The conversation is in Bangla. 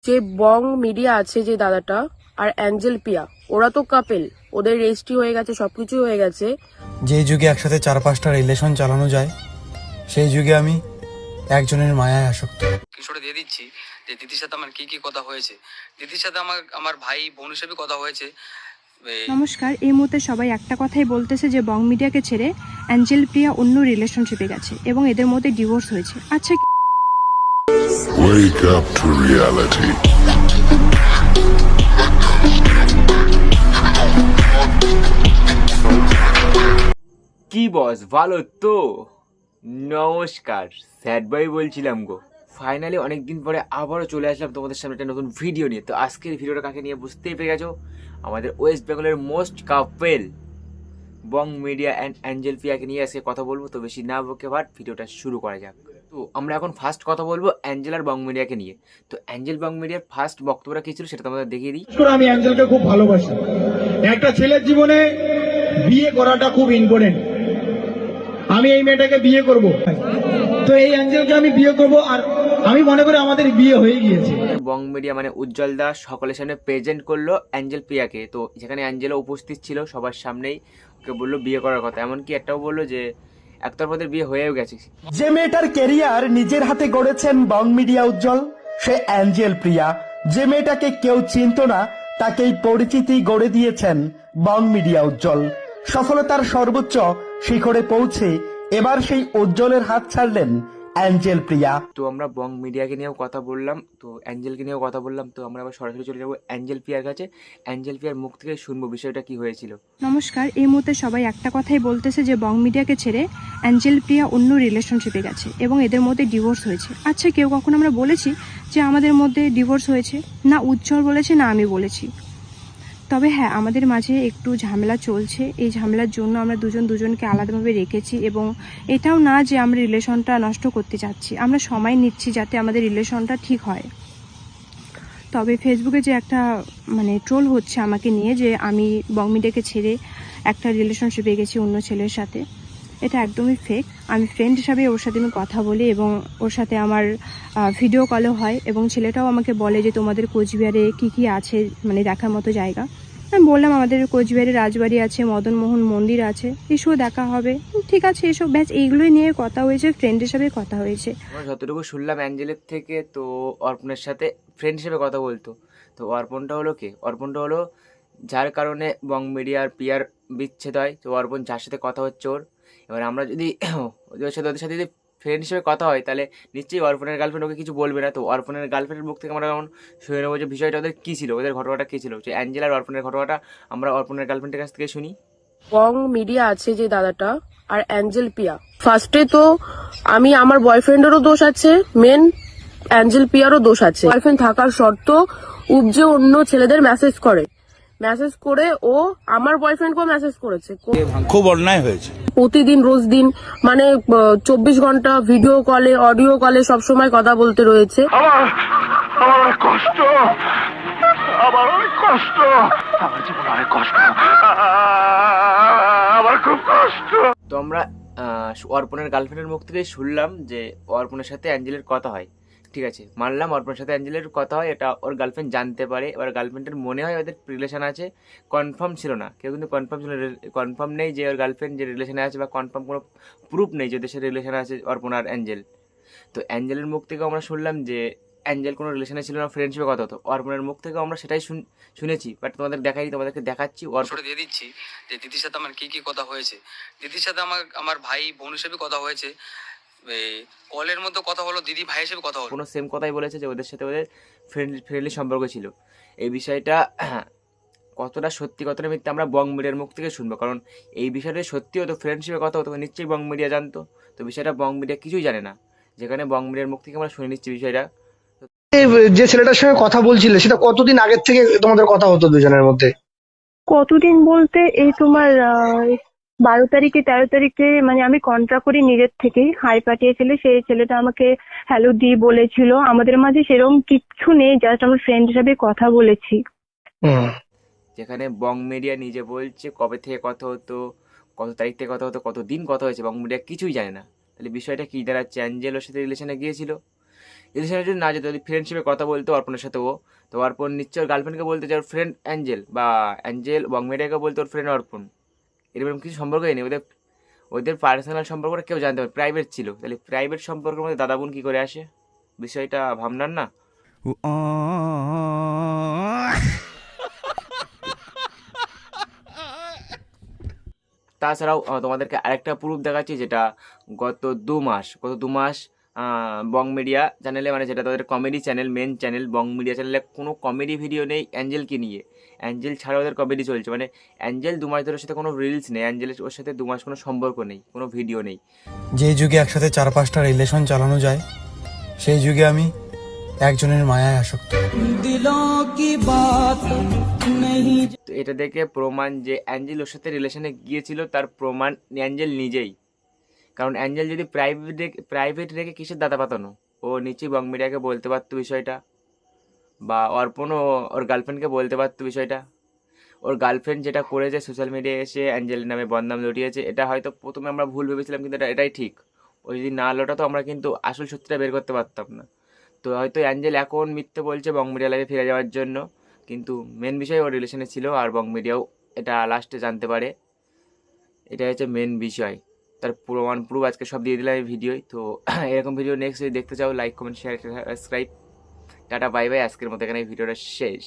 যে বং মিডিয়া আছে যে দাদাটা আর অ্যাঞ্জেল পিয়া, ওরা তো কাপেল, ওদের রেজিস্ট্রি হয়ে গেছে, সবকিছু হয়ে গেছে। যে যুগে একসাথে 4-5টা রিলেশন চালানো যায়, সেই যুগে আমি একজনের মায়ায় আসক্ত। কিশোরে দিয়ে দিচ্ছি যে দিদির সাথে আমার কি কি কথা হয়েছে। দিদির সাথে আমার ভাই বোন হিসেবে কথা হয়েছে। নমস্কার, এই মুহূর্তে সবাই একটা কথাই বলতেছে যে বং মিডিয়াকে ছেড়ে অ্যাঞ্জেল প্রিয়া অন্য রিলেশনশিপে গেছে এবং এদের মধ্যে ডিভোর্স হয়েছে। আচ্ছা, Wake up to reality. কি বস, ভালো তো? নমস্কার, স্যাড বয় বলছিলাম গো। ফাইনালি অনেকদিন পরে আবারও চলে আসলাম তোমাদের সামনে একটা নতুন ভিডিও নিয়ে। তো আজকের ভিডিওটা কাকে নিয়ে বুঝতেই পেরে গেছো, আমাদের ওয়েস্ট বেঙ্গলের most couple Bong media and Angel পিয়াকে নিয়ে আজকে কথা বলবো। তো বেশি না বকে ভাট, ভিডিওটা শুরু করা যাক। তো আমরা এখন ফার্স্ট কথা বলবো অ্যাঞ্জেল আর বং মিডিয়াকে নিয়ে। তো অ্যাঞ্জেল বং মিডিয়ার ফার্স্ট বক্তব্যটা কি ছিল সেটা তোমাদের দেখিয়ে দিই। আমি অ্যাঞ্জেলকে খুব ভালোবাসি। একটা ছেলের জীবনে বিয়ে করাটা খুব ইম্পর্টেন্ট। আমি এই মেয়েটাকে বিয়ে করব, তো এই অ্যাঞ্জেলকে আমি বিয়ে করব, আর আমি মনে করি আমাদের বিয়ে হয়ে গিয়েছে। বং মিডিয়া মানে উজ্জ্বল দাস সকলের সামনে প্রেজেন্ট করলো অ্যাঞ্জেল প্রিয়াকে। তো যেখানে অ্যাঞ্জেলও উপস্থিত ছিল, সবার সামনেই ওকে বললো বিয়ে করার কথা। এমনকি একটাও বললো যে একতরফাদের বিয়ে হয়েও গেছে। যে মেয়েটার কেরিয়ার নিজের হাতে গড়েছেন বং মিডিয়া উজ্জ্বল, সে অ্যাঞ্জেল প্রিয়া। যে মেয়েটাকে কেউ চিনত না, তাকেই পরিচিতি গড়ে দিয়েছেন বং মিডিয়া উজ্জ্বল। সফলতার সর্বোচ্চ শিখরে পৌঁছে এবার সেই উজ্জ্বলের হাত ছাড়লেন অ্যাঞ্জেল প্রিয়া। তো আমরা বং মিডিয়াকে নিয়েও কথা বললাম, তো অ্যাঞ্জেলকে নিয়েও কথা বললাম। তো আমরা আবার সরাসরি চলে যাবো অ্যাঞ্জেল পিয়ার কাছে। অ্যাঞ্জেল পিয়ার মুখ থেকে শুনবো বিষয়টা কি হয়েছিল। নমস্কার, এই মুহূর্তে সবাই একটা কথাই বলতেছে যে বং মিডিয়াকে ছেড়ে অ্যাঞ্জেল প্রিয়া অন্য রিলেশনশিপে গেছে এবং এদের মধ্যে ডিভোর্স হয়েছে। আচ্ছা, কেউ কখন আমরা বলেছি যে আমাদের মধ্যে ডিভোর্স হয়েছে? না উজ্জ্বল বলেছে, না আমি বলেছি। তবে হ্যাঁ, আমাদের মাঝে একটু ঝামেলা চলছে। এই ঝামেলার জন্য আমরা দুজনকে আলাদাভাবে রেখেছি এবং এটাও না যে আমরা রিলেশনটা নষ্ট করতে চাচ্ছি, আমরা সময় নিচ্ছি যাতে আমাদের রিলেশনটা ঠিক হয়। তবে ফেসবুকে যে একটা ট্রোল হচ্ছে আমাকে নিয়ে যে আমি বং মিডিয়াকে ছেড়ে একটা রিলেশনশিপে গেছি অন্য ছেলের সাথে, এটা একদমই ফেক। আমি ফ্রেন্ড হিসাবে ওর সাথে আমি কথা বলি এবং ওর সাথে আমার ভিডিও কলও হয় এবং ছেলেটাও আমাকে বলে যে তোমাদের কোচবিহারে কি কি আছে দেখার মতো জায়গা। আমি বললাম আমাদের কোচবিহারে রাজবাড়ি আছে, মদনমোহন মন্দির আছে, এসব দেখা হবে। ঠিক আছে, এসব ব্যাচ এইগুলোই নিয়ে কথা হয়েছে, ফ্রেন্ড হিসাবে কথা হয়েছে। আমরা যতটুকু শুনলাম অ্যাঞ্জেলের থেকে, তো অর্পণের সাথে ফ্রেন্ড হিসেবে কথা বলতো। তো অর্পণটা হলো কে? অর্পণটা হলো যার কারণে বং মিডিয়া আর পিয়ার বিচ্ছেদ হয়। তো অর্পণ যার সাথে কথা হচ্ছে ওর, এবার আমরা যদি ওদের সাথে যদি ফ্রেন্ড হিসেবে কথা হয়, তাহলে নিশ্চয়ই অর্পণের গার্লফ্রেন্ড ওকে কিছু বলবে না। তো অর্পণের গার্লফ্রেন্ডের মুখ থেকে আমরা যেমন শুনে নেবো যে বিষয়টা ওদের কী ছিল, ওদের ঘটনাটা কী ছিল। যে অ্যাঞ্জেল আর অর্পণের ঘটনাটা আমরা অর্পণের গার্লফ্রেন্ডের কাছ থেকে শুনি। বং মিডিয়া আছে যে দাদাটা আর অ্যাঞ্জেল পিয়া, ফার্স্টে তো আমি আমার বয়ফ্রেন্ডেরও দোষ আছে, মেন অ্যাঞ্জেল পিয়ারও দোষ আছে। বয়ফ্রেন্ড থাকার শর্ত উপজে অন্য ছেলেদের মেসেজ করে ও আমার বয়ফ্রেন্ডকেও মেসেজ করেছে। খুব অন্যায় হয়েছে। প্রতিদিন রোজ দিন 24 ঘন্টা ভিডিও কলে অডিও কলে সবসময় কথা বলতে রয়েছে। আমার অনেক কষ্ট, আমার অনেক কষ্ট, আমার জীবনে অনেক কষ্ট, আমার খুব কষ্ট। তো আমরা অর্পণের গার্লফ্রেন্ডের মুখ থেকে শুনলাম যে অর্পণের সাথে অ্যাঞ্জেলের কথা হয়। ঠিক আছে, মানলাম অর্পণের সাথে অ্যাঞ্জেলের কথা হয়, এটা ওর গার্লফ্রেন্ড জানতে পারে। এবার গার্লফ্রেন্ডের মনে হয় ওদের রিলেশন আছে, কনফার্ম ছিল না, কেউ কিন্তু কনফার্ম নেই যে ওর গার্লফ্রেন্ড যে রিলেশনে আছে, বা কনফার্ম কোনো প্রুফ নেই যে ওদের সাথে রিলেশনে আছে অর্পণ আর অ্যাঞ্জেল। তো অ্যাঞ্জেলের মুখ থেকেও আমরা শুনলাম যে অ্যাঞ্জেল কোনো রিলেশনে ছিল না, ফ্রেন্ডশিপে কথা হতো। অর্পণের মুখ থেকেও আমরা সেটাই শুনেছি, বাট তোমাদেরকে দেখাচ্ছি। অর্পণে দিয়ে দিচ্ছি যে দিদির সাথে আমার কি কি কথা হয়েছে। দিদির সাথে আমার ভাই বোন হিসেবে কথা হয়েছে। কলের মধ্যে কথা হলো, দিদি ভাই হিসেবে কথা হলো। কোনো সেম কথাই বলেছে যে ওদের সাথে ওদের ফ্রেন্ডলি সম্পর্ক ছিল। এই বিষয়টা কতটা সত্যি কতটা মিথ্যা আমরা বং মিডিয়ার মুখ থেকে শুনবো, কারণ এই বিষয়টা সত্যি হতো, ফ্রেন্ডশিপের কথা হতো, নিশ্চয়ই বং মিডিয়া জানতো। তো বিষয়টা বং মিডিয়া কিছুই জানে না, যেখানে বং মিডিয়ার মুখ থেকে আমরা শুনে নিচ্ছি বিষয়টা। যে ছেলেটার সঙ্গে কথা বলছিলে, সেটা কতদিন আগের থেকে তোমাদের কথা হতো দুজনের মধ্যে? কতদিন বলতে এই তোমার 12 তারিখে 13 তারিখে আমি কন্ট্রাক্ট করি নিজের থেকেই, হাই পাঠিয়েছিল, সেই ছেলেটা আমাকে হ্যালো দি বলেছিল। আমাদের মাঝে সেরকম কিচ্ছু নেই, জাস্ট আমরা ফ্রেন্ড হিসাবে কথা বলেছি। যেখানে বং মিডিয়া নিজে বলছে কবে থেকে কথা হতো, কত তারিখ থেকে কথা হতো, কত দিন কথা হয়েছে, বং মিডিয়া কিছুই জানে না। তাহলে বিষয়টা কী দাঁড়াচ্ছে? অ্যাঞ্জেল ওর সাথে রিলেশনে গিয়েছিল, রিলেশনে যদি না যেত, যদি ফ্রেন্ডশিপে কথা বলতো অর্পণের সাথে ও, তো অর্পণ নিশ্চয় ওর গার্লফ্রেন্ডকে বলতে যে ওর ফ্রেন্ড অ্যাঞ্জেল, বা অ্যাঞ্জেল বংমিডিয়াকে বলতো ওর ফ্রেন্ড অর্পণ। এরকম কিছু সম্পর্কই নেই ওদের। ওদের পার্সোনাল সম্পর্কটা কেউ জানতে পারে, প্রাইভেট ছিল। তাহলে প্রাইভেট সম্পর্কের মধ্যে দাদা বোন কী করে আসে? বিষয়টা ভাবনার না? তাছাড়াও তোমাদেরকে আরেকটা প্রুফ দেখাচ্ছি, যেটা গত দু মাস বং মিডিয়া চ্যানেলে, মানে যেটা তাদের কমেডি চ্যানেল, মেন চ্যানেল বং মিডিয়া চ্যানেলে কোনো কমেডি ভিডিও নেই অ্যাঞ্জেলকে নিয়ে। অ্যাঞ্জেল ছাড়া ওদের কমেডি চলছে, মানে অ্যাঞ্জেল 2 মাস ধরে ওর সাথে কোনো রিলস নেই, অ্যাঞ্জেলের ওর সাথে 2 মাস কোনো সম্পর্ক নেই, কোনো ভিডিও নেই। যেই যুগে একসাথে 4-5টা রিলেশন চালানো যায়, সেই যুগে আমি একজনের মায়ায় আসক্ত। তো এটা দেখে প্রমাণ যে অ্যাঞ্জেল ওর সাথে রিলেশনে গিয়েছিল, তার প্রমাণ অ্যাঞ্জেল নিজেই। কারণ অ্যাঞ্জেল যদি প্রাইভেট রেখে কিসের দাদা পাতানো, ও নিচেই বং মিডিয়াকে বলতে পারতো বিষয়টা, বা অর্পণও ওর গার্লফ্রেন্ডকে বলতে পারতো বিষয়টা। ওর গার্লফ্রেন্ড যেটা করেছে, সোশ্যাল মিডিয়ায় এসে অ্যাঞ্জেলের নামে বদনাম লটিয়েছে, এটা হয়তো প্রথমে আমরা ভুল ভেবেছিলাম, কিন্তু এটাই ঠিক। ও যদি না লোটাতো আমরা কিন্তু আসল সত্যিটা বের করতে পারতাম না। তো হয়তো অ্যাঞ্জেল এখন মিথ্যে বলছে বং মিডিয়া লাইফে ফিরে যাওয়ার জন্য, কিন্তু মেন বিষয় ওর রিলেশনে ছিল, আর বং মিডিয়াও এটা লাস্টে জানতে পারে। এটাই হচ্ছে মেন বিষয়। তার প্রুফ আজকে সব দিয়ে দিলাম এই ভিডিওয়। তো এরকম ভিডিও নেক্সট যদি দেখতে চাও, like comment share subscribe. Tata bye bye, আজকের মতো এখানে ভিডিওটা শেষ।